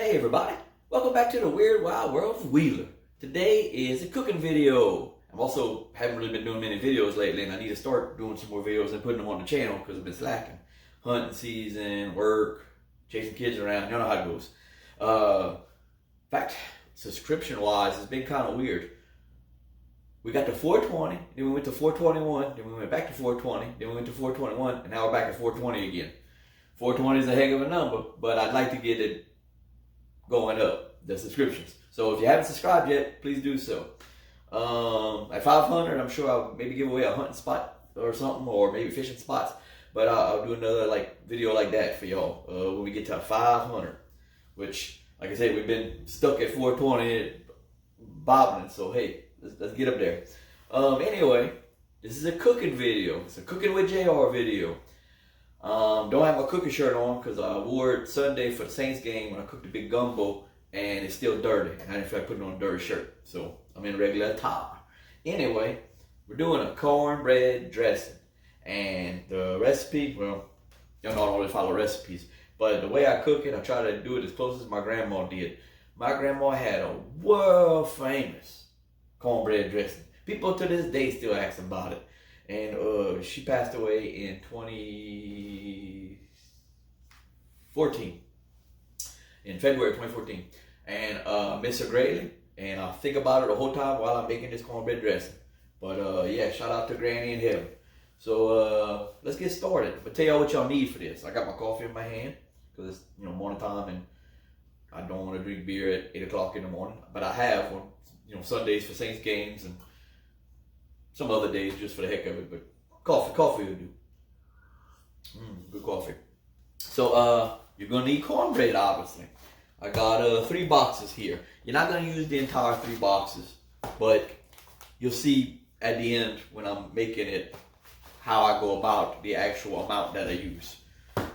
Hey everybody, welcome back to the Weird Wild World of Wheeler. Today is a cooking video. I haven't really been doing many videos lately, and I need to start doing some more videos and putting them on the channel because I've been slacking. Hunting season, work, chasing kids around, you know how it goes. In fact, subscription wise, it's been kind of weird. We got to 420, then we went to 421, then we went back to 420, then we went to 421, and now we're back at 420 again. 420 is a heck of a number, but I'd like to get it going up, the subscriptions. So if you haven't subscribed yet, please do so. At 500, I'm sure I'll maybe give away a hunting spot or something, or maybe fishing spots. But I'll do another video like that for y'all when we get to 500. Which, like I said, we've been stuck at 420, bobbing. So hey, let's get up there. Anyway, this is a cooking video. It's a cooking with JayAre video. Don't have my cooking shirt on because I wore it Sunday for the Saints game when I cooked a big gumbo, and it's still dirty, and I didn't feel like putting on a dirty shirt, so I'm in regular attire. Anyway, we're doing a cornbread dressing, and the recipe, well, y'all know I don't really follow recipes, but the way I cook it, I try to do it as close as my grandma did. My grandma had a world famous cornbread dressing. People to this day still ask about it. And she passed away in 2014, in February 2014. And I miss her greatly, and I think about her the whole time while I'm making this cornbread dressing. But yeah, shout out to Granny in heaven. So let's get started. I'll tell y'all what y'all need for this. I got my coffee in my hand because it's morning time, and I don't want to drink beer at 8 o'clock in the morning. But I have one, Sundays for Saints games and some other days just for the heck of it, but coffee will do. Good coffee. So you're gonna need cornbread, obviously. I got 3 boxes here. You're not gonna use the entire 3 boxes, but you'll see at the end when I'm making it how I go about the actual amount that I use.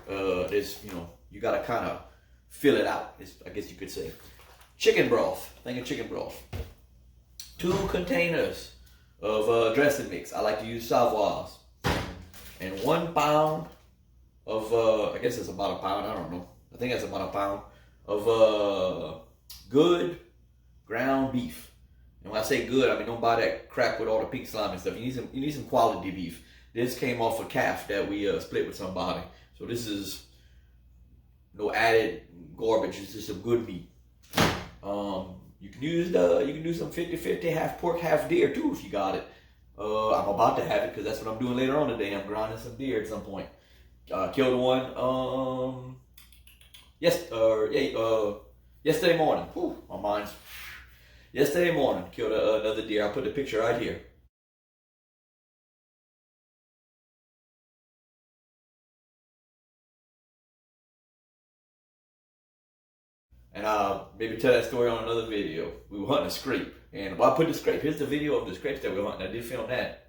You gotta kind of fill it out, I guess you could say. Chicken broth. Think of chicken broth. 2 containers of dressing mix. I like to use Savoirs. And 1 pound of, I guess it's about a pound, I don't know. I think that's about a pound of good ground beef. And when I say good, I mean don't buy that crap with all the pink slime and stuff. You need some quality beef. This came off a calf that we split with somebody. So this is no added garbage. It's just some good meat. You can do some 50-50, half pork, half deer too if you got it. I'm about to have it because that's what I'm doing later on today. I'm grinding some deer at some point. Killed one yesterday morning. Whew, my mind's yesterday morning. Killed another deer. I'll put the picture right here. And I'll maybe tell that story on another video. We were hunting a scrape. And I put the scrape. Here's the video of the scrapes that we were hunting. I did film that.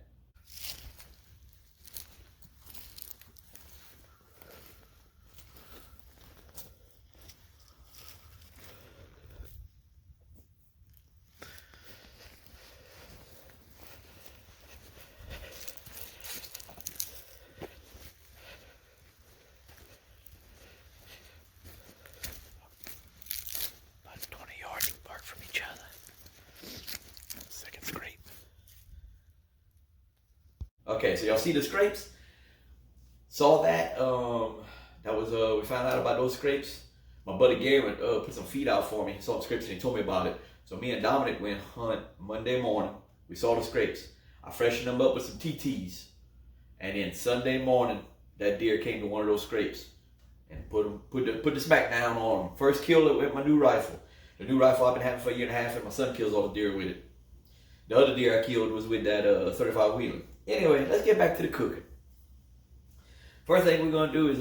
Okay, so y'all see the scrapes? Saw that. That was we found out about those scrapes. My buddy Gary put some feed out for me. He saw the scrapes and he told me about it. So me and Dominic went hunt Monday morning. We saw the scrapes. I freshened them up with some TTs, and then Sunday morning that deer came to one of those scrapes and put the smack down on him. First killed it with my new rifle. The new rifle I've been having for a year and a half, and my son kills all the deer with it. The other deer I killed was with that 35 Wheeler. Anyway, let's get back to the cooking. First thing we're gonna do is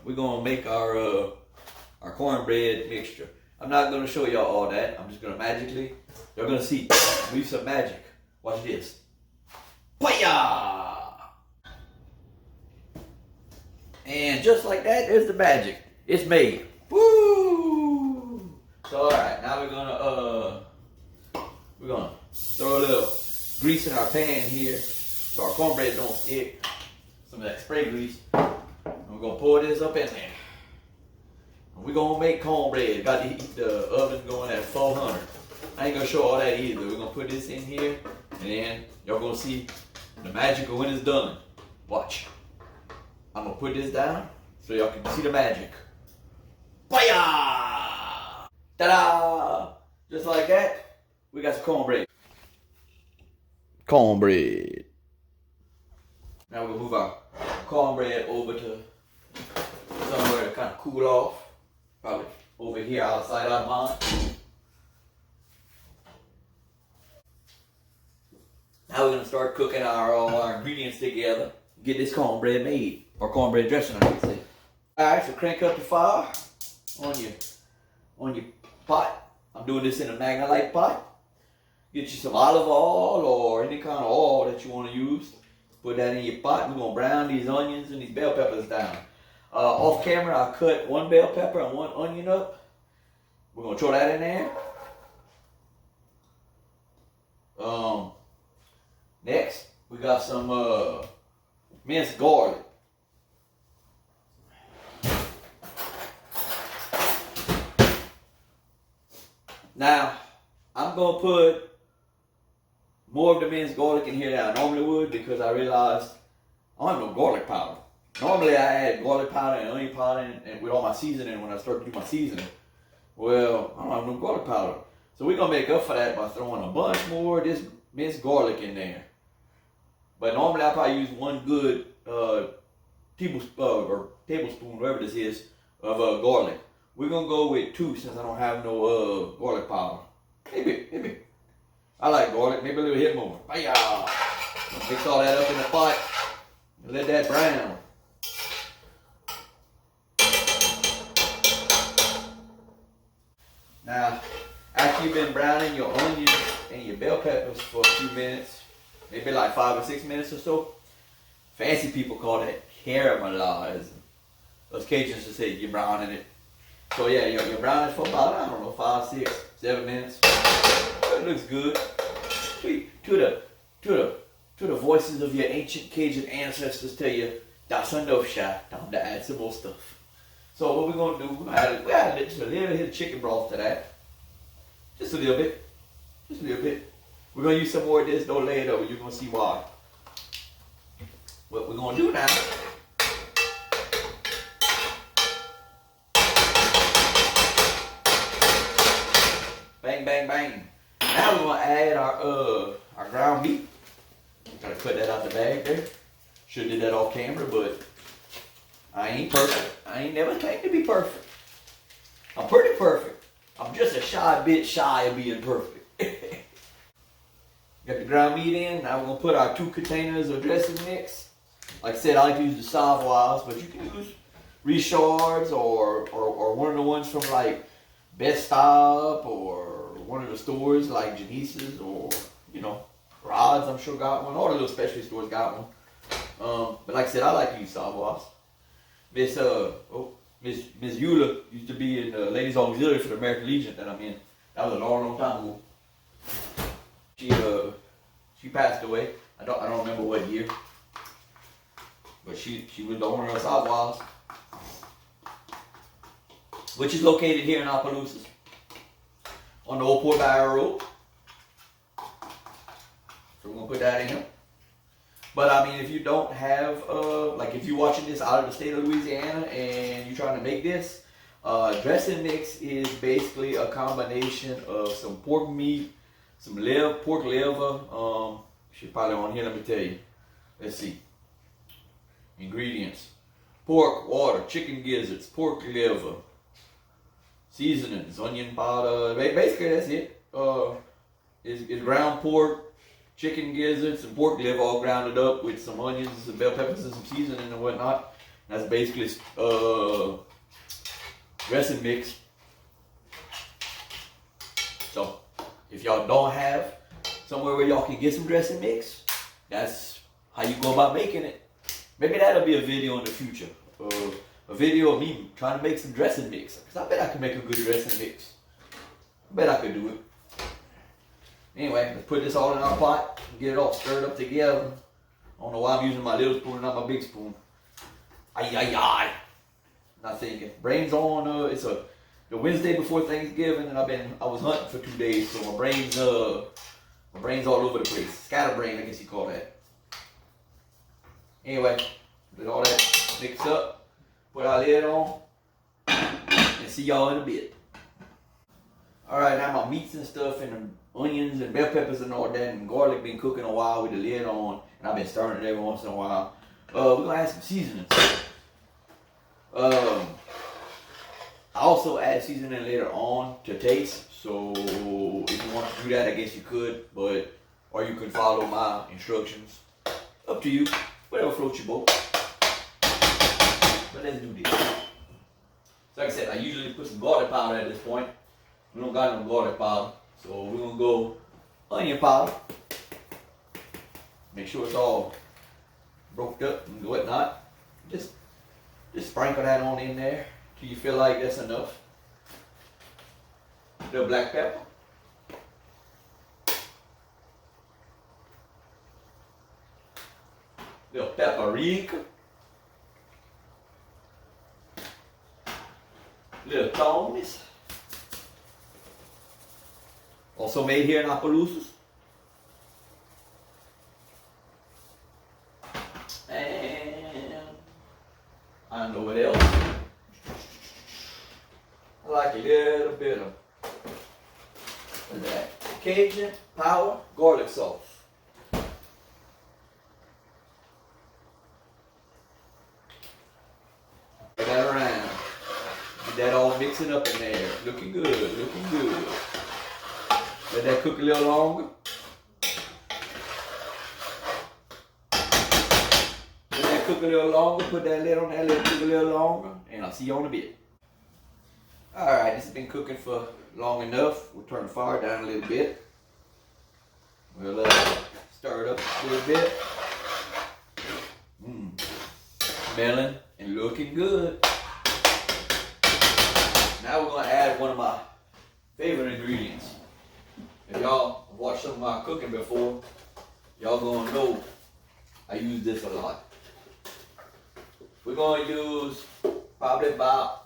we're gonna make our cornbread mixture. I'm not gonna show y'all all that. I'm just gonna you're gonna see. Use some magic. Watch this. Booyah! And just like that, there's the magic. It's made. Woo! So all right, now we're gonna throw a little grease in our pan here, so our cornbread don't stick. Some of that spray grease. And we're gonna pour this up in there. We're gonna make cornbread. Got the oven going at 400. I ain't gonna show all that either. We're gonna put this in here, and then y'all gonna see the magic of when it's done. Watch. I'm gonna put this down so y'all can see the magic. Baya! Ta-da! Just like that, we got some cornbread. Cornbread. Now we're gonna move our cornbread over to somewhere to kind of cool off. Probably over here outside our mind. Now we're gonna start cooking all our ingredients together. Get this cornbread made, or cornbread dressing, I should say. All right, so crank up the fire on your pot. I'm doing this in a Magnalite pot. Get you some olive oil or any kind of oil that you want to use. Put that in your pot. We're gonna brown these onions and these bell peppers down. Off camera, I cut one bell pepper and one onion up. We're gonna throw that in there. Next, we got some minced garlic. Now, I'm gonna put more of the minced garlic in here than I normally would because I realized I don't have no garlic powder. Normally I add garlic powder and onion powder and with all my seasoning when I start to do my seasoning. Well, I don't have no garlic powder. So we're gonna make up for that by throwing a bunch more of this minced garlic in there. But normally I probably use one good tablespoon, whatever this is, of garlic. We're gonna go with 2 since I don't have no garlic powder. Maybe. I like garlic, maybe a little bit more. Bye-ya. Mix all that up in the pot and let that brown. Now, after you've been browning your onions and your bell peppers for a few minutes, maybe like 5 or 6 minutes or so, fancy people call that caramelizing. Us Cajuns just say you're browning it. So yeah, you're browning it for about, I don't know, 5, 6, 7 minutes. It looks good. To the voices of your ancient Cajun ancestors tell you, that's enough shot. Time to add some more stuff. So what we're gonna do, we add just a little bit of chicken broth to that. Just a little bit. We're gonna use some more of this though later. You're gonna see why. What we're gonna do now. Bang, bang, bang. Now we're gonna add our ground beef. Gotta cut that out the bag there. Should have did that off camera, but I ain't perfect. I ain't never claimed to be perfect. I'm pretty perfect. I'm just a bit shy of being perfect. Got the ground meat in. Now we're gonna put our 2 containers of dressing mix. Like I said, I like to use the Savoirs, but you can use Richards or one of the ones from like Best Stop or one of the stores like Janice's or Rod's. I'm sure got one. All the little specialty stores got one. But like I said, I like to use Savoirs. Miss Eula used to be in the Ladies Auxiliary for the American Legion that I'm in. That was a long time ago. She passed away. I don't remember what year. But she was the owner of Savoirs, which is located here in Opelousas on the old Port Barrow Road. So we're gonna put that in here. But I mean, if you don't have, like if you're watching this out of the state of Louisiana and you're trying to make this, dressing mix is basically a combination of some pork meat, some pork liver. Should probably on here, let me tell you. Let's see. Ingredients: pork, water, chicken gizzards, pork liver, seasonings, onion powder. Basically, that's it. It's ground pork, chicken gizzards, and pork liver all grounded up with some onions, some bell peppers, and some seasoning and whatnot. That's basically dressing mix. So, if y'all don't have somewhere where y'all can get some dressing mix, that's how you go about making it. Maybe that'll be a video in the future. A video of me trying to make some dressing mix. Because I bet I can make a good dressing mix. I bet I could do it. Anyway, let's put this all in our pot and get it all stirred up together. I don't know why I'm using my little spoon and not my big spoon. Ay, ay, ay. Not thinking. Brain's on. It's the Wednesday before Thanksgiving, and I was hunting for 2 days, so my brain's all over the place. Scatterbrain, I guess you call that. Anyway, let all that mix up, put our lid on, and see y'all in a bit. Alright, now my meats and stuff and the onions and bell peppers and all that and garlic been cooking a while with the lid on, and I've been stirring it every once in a while. We're gonna add some seasonings. I also add seasoning later on to taste, so if you want to do that, I guess you could, or you could follow my instructions. Up to you, whatever floats your boat. But let's do this. So like I said, I usually put some garlic powder at this point. We don't got no garlic powder, so we're gonna go onion powder. Make sure it's all broke up and whatnot. Just sprinkle that on in there till you feel like that's enough. Little black pepper. Little paprika. Little tones. Also made here in Appaloosas. And I don't know what else. I like a little bit of that Cajun Power garlic sauce. Get that around. Get that all mixing up in there. Looking good, looking good. Let that cook a little longer. Let that cook a little longer. Put that lid on that, let it cook a little longer. And I'll see you in a bit. Alright, this has been cooking for long enough. We'll turn the fire down a little bit. We'll stir it up a little bit. Smelling and looking good. Now we're going to add one of my favorite ingredients. If y'all watched some of my cooking before, y'all going to know I use this a lot. We're going to use probably about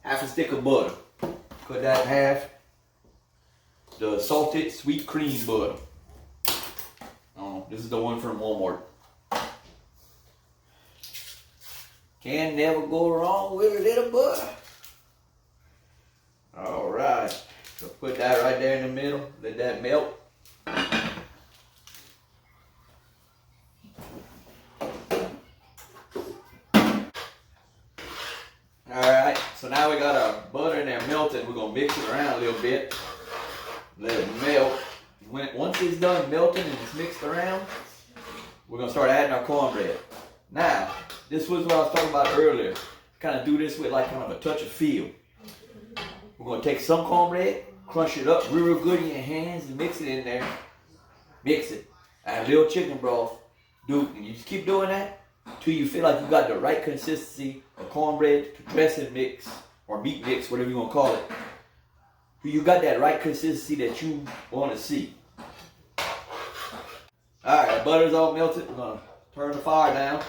half a stick of butter. Cut that in half. The salted sweet cream butter. This is the one from Walmart. Can never go wrong with a little butter. Alright. So put that right there in the middle. Let that melt. Alright, so now we got our butter in there melting. We're going to mix it around a little bit. Let it melt. Once it's done melting and it's mixed around, we're going to start adding our cornbread. Now, this was what I was talking about earlier. Kind of do this with like kind of a touch of feel. We're going to take some cornbread, crunch it up real good in your hands and mix it in there. Mix it. Add a little chicken broth. And you just keep doing that till you feel like you got the right consistency of cornbread to dressing mix or meat mix, whatever you want to call it. Till you got that right consistency that you want to see. Alright, butter's all melted. We're going to turn the fire down.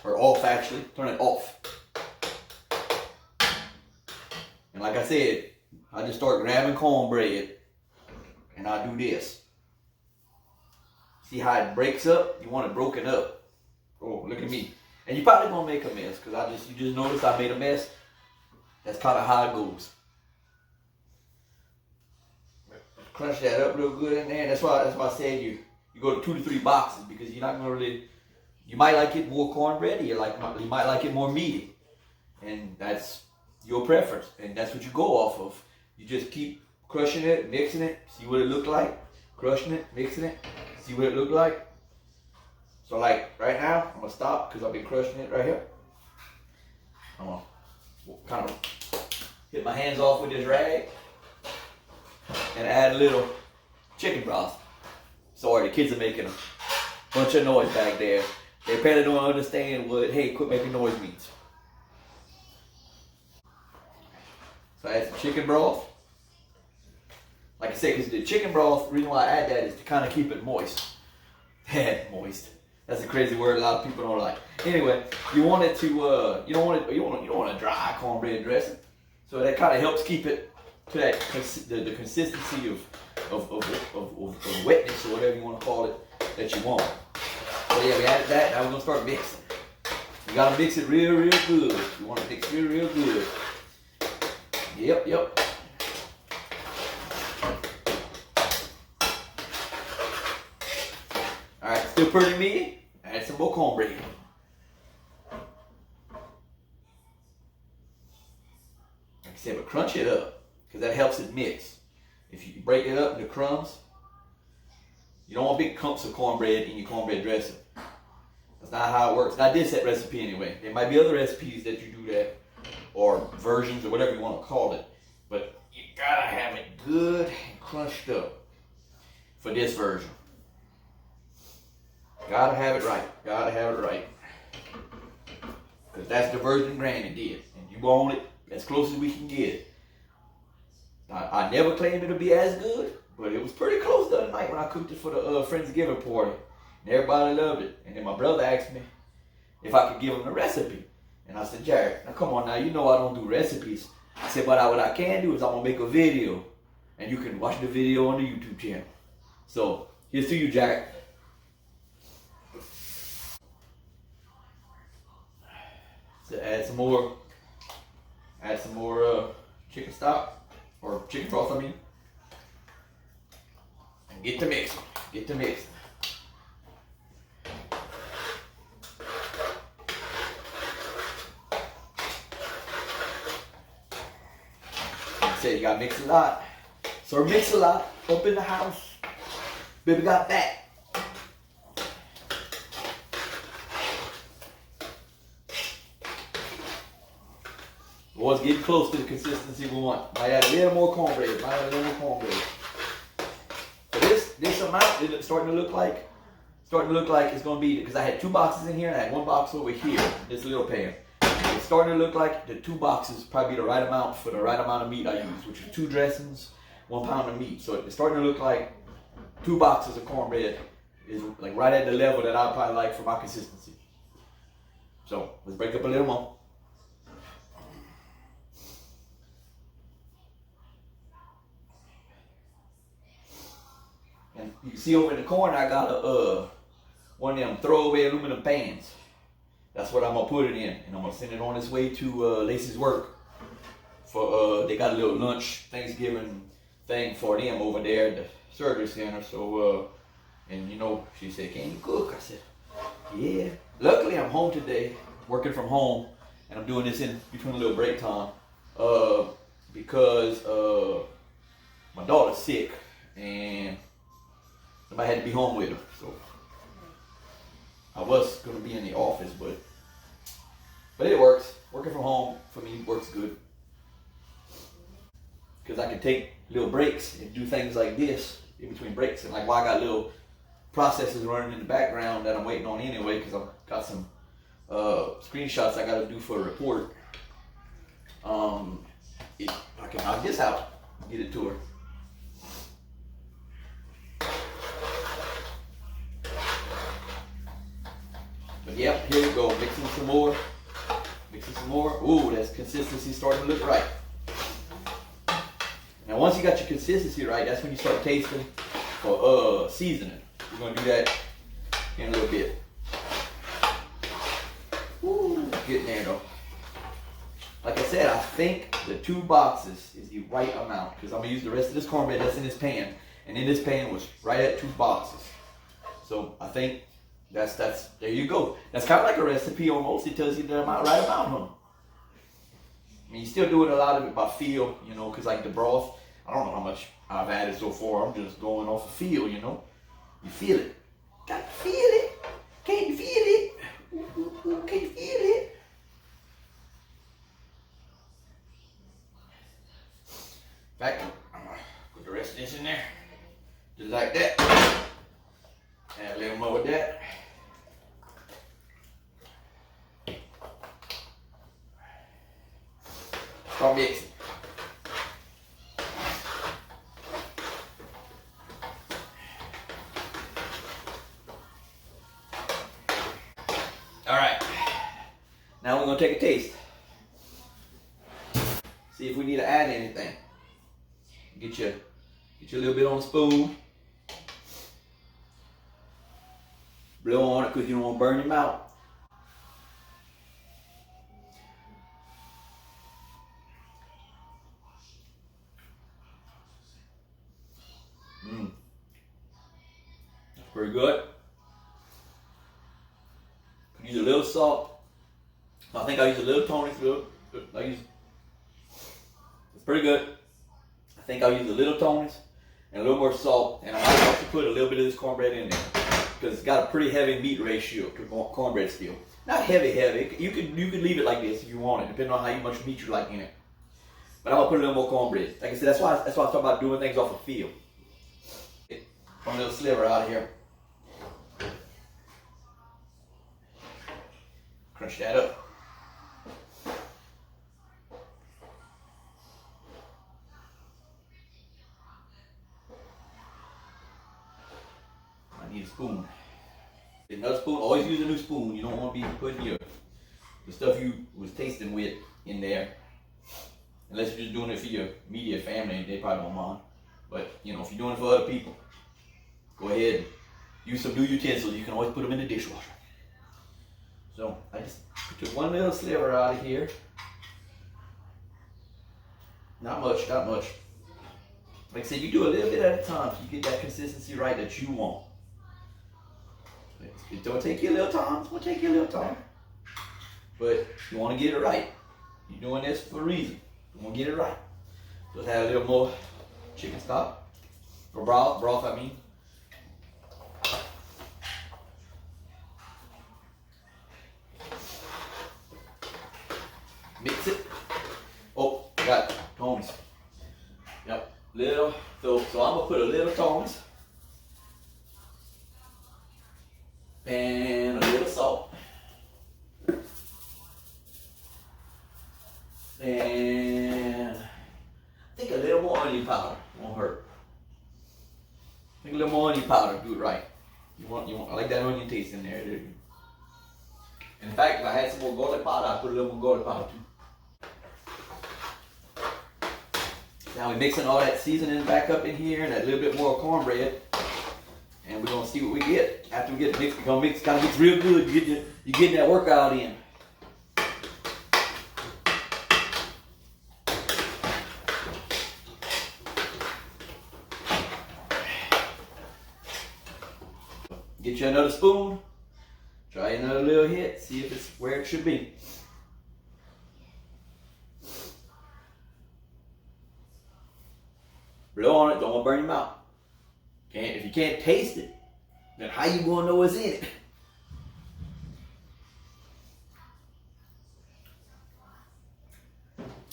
Or off actually. Turn it off. And like I said, I just start grabbing cornbread and I do this. See how it breaks up? You want it broken up. Oh, look at me. And you probably gonna make a mess because you just noticed I made a mess. That's kind of how it goes. Crunch that up real good in there. That's why I said you go to 2 to 3 boxes because you're not gonna really. You might like it more cornbread, or you might like it more meaty, and that's your preference, and that's what you go off of. You just keep crushing it, mixing it, see what it look like, crushing it, mixing it, see what it look like. So like right now, I'm gonna stop because I've been crushing it right here. I'm gonna kind of hit my hands off with this rag and add a little chicken broth. Sorry, the kids are making a bunch of noise back there. They apparently don't understand what, hey, quit making noise means. So I add some chicken broth. Like I said, because the chicken broth, the reason why I add that is to kind of keep it moist. Moist. That's a crazy word a lot of people don't like. Anyway, you want it to you don't want a dry cornbread dressing. So that kind of helps keep it to that the consistency of wetness or whatever you want to call it that you want. So yeah, we added that. Now we're gonna start mixing. You gotta mix it real good. You want to mix real good. Yep. All right, still pretty meaty. Add some more cornbread. Like I said, but crunch it up because that helps it mix. If you break it up into crumbs, you don't want big clumps of cornbread in your cornbread dressing. That's not how it works. And I did set recipe anyway. There might be other recipes that you do that, or versions, or whatever you want to call it. But you gotta have it good and crunched up for this version. Gotta have it right. Gotta have it right. Because that's the version Granny did. And you want it as close as we can get it. I never claimed it'll be as good, but it was pretty close the other night when I cooked it for the Friendsgiving party. And everybody loved it. And then my brother asked me if I could give him the recipe. And I said, JayAre, now come on now, you know I don't do recipes. I said, but what I can do is I'm going to make a video. And you can watch the video on the YouTube channel. So, here's to you, JayAre. So add some more chicken stock. Or chicken broth, I mean. And get to mixing. Get to mixing. Say you gotta mix a lot. So mix a lot up in the house. Baby got that. Boys, getting close to the consistency we want. Might add a little more cornbread. So this amount is starting to look like it's gonna be, because I had 2 boxes in here and I had 1 box over here, this little pan. It's starting to look like the 2 boxes probably the right amount for the right amount of meat I use, which is 2 dressings, 1 pound of meat. So it's starting to look like 2 boxes of cornbread is like right at the level that I probably like for my consistency. So let's break up a little more. And you can see over in the corner I got a one of them throwaway aluminum pans. That's what I'm gonna put it in, and I'm gonna send it on its way to Lacey's work. For they got a little lunch Thanksgiving thing for them over there at the surgery center. So and you know, she said, "Can you cook?" I said, "Yeah." Luckily, I'm home today, working from home, and I'm doing this in between a little break time because my daughter's sick and somebody had to be home with her. So I was gonna be in the office, but it works. Working from home for me works good because I can take little breaks and do things like this in between breaks. And like, I got little processes running in the background that I'm waiting on anyway, because I've got some screenshots I got to do for a report. I can knock this out, get it to her. But yep, here we go, mixing some more. Ooh, that consistency starting to look right. Now once you got your consistency right, that's when you start tasting for seasoning. We're gonna do that in a little bit. Ooh, getting there though. Like I said, I think the 2 boxes is the right amount, because I'm gonna use the rest of this cornbread that's in this pan, and in this pan was right at 2 boxes. So I think that's there you go. That's kind of like a recipe almost. It tells you the amount, right amount, huh? I mean, you still doing a lot of it by feel, you know, because like the broth, I don't know how much I've added so far. I'm just going off of feel, you know. You feel it. Got to feel it. Can you feel it? Ooh, can you feel it? In fact, I'm going to put the rest of this in there. Just like that. Add a little more of that. Start mixing. take a taste. See if we need to add anything. Get you a little bit on the spoon. Blow on it because you don't want to burn your mouth. That's pretty good. Use a little salt. I think I use a little Tony's. It's pretty good. I think I'll use a little Tony's and a little more salt, and I might also put a little bit of this cornbread in there because it's got a pretty heavy meat ratio to cornbread still. Not heavy. You could leave it like this if you want it, depending on how much meat you like in it. But I'm gonna put a little more cornbread. Like I said, that's why I talk about doing things off the feel. One little sliver out of here. Crunch that up. I need a spoon. Another spoon. Always use a new spoon. You don't want to be putting the stuff you was tasting with in there. Unless you're just doing it for your immediate family, they probably don't mind. But you know, if you're doing it for other people, go ahead and use some new utensils. You can always put them in the dishwasher. So I just took one little sliver out of here. Not much. Like I said, you do a little bit at a time so you get that consistency right that you want. It don't take you a little time. It's gonna take you a little time. But you want to get it right. You're doing this for a reason. You want to get it right. Just add a little more chicken stock. Or broth I mean. Mix it. Oh, got Tony's. Yep, little. So I'm gonna put a little Tony's and a little salt and I think a little more onion powder won't hurt. I think a little more onion powder do it right. You want. I like that onion taste in there. And in fact, if I had some more garlic powder, I'd put a little more garlic powder too. Now we're mixing all that seasoning back up in here and that little bit more cornbread, and we're gonna see what we get after we get it mixed. We're gonna gotta mix real good. You getting that workout in. Get you another spoon. Try another little hit. See if it's where it should be. Blow on it, don't want to burn your mouth. If you can't taste it, then how you gonna know what's in it?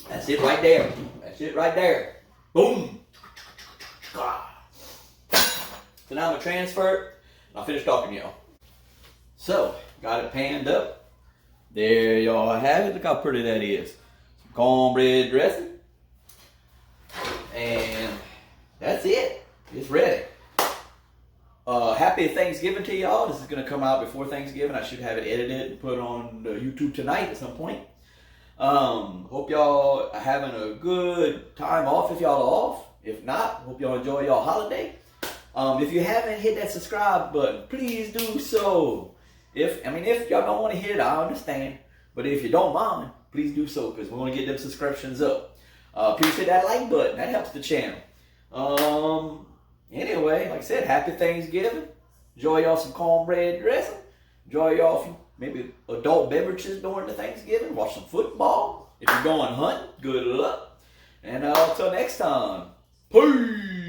That's it right there. That's it right there. Boom. So now I'm gonna transfer it, and I'll finish talking to y'all. So, got it panned up. There y'all have it. Look how pretty that is. Some cornbread dressing. And that's it. It's ready. Happy Thanksgiving to y'all. This is going to come out before Thanksgiving. I should have it edited and put on YouTube tonight at some point. Hope y'all are having a good time off if y'all are off. If not, hope y'all enjoy y'all holiday. If you haven't hit that subscribe button, please do so. If y'all don't want to hit it, I understand. But if you don't mind, please do so because we want to get them subscriptions up. Please hit that like button. That helps the channel. Anyway, like I said, happy Thanksgiving. Enjoy y'all some cornbread dressing. Enjoy y'all some maybe adult beverages during the Thanksgiving. Watch some football. If you're going hunting, good luck. And until next time, peace.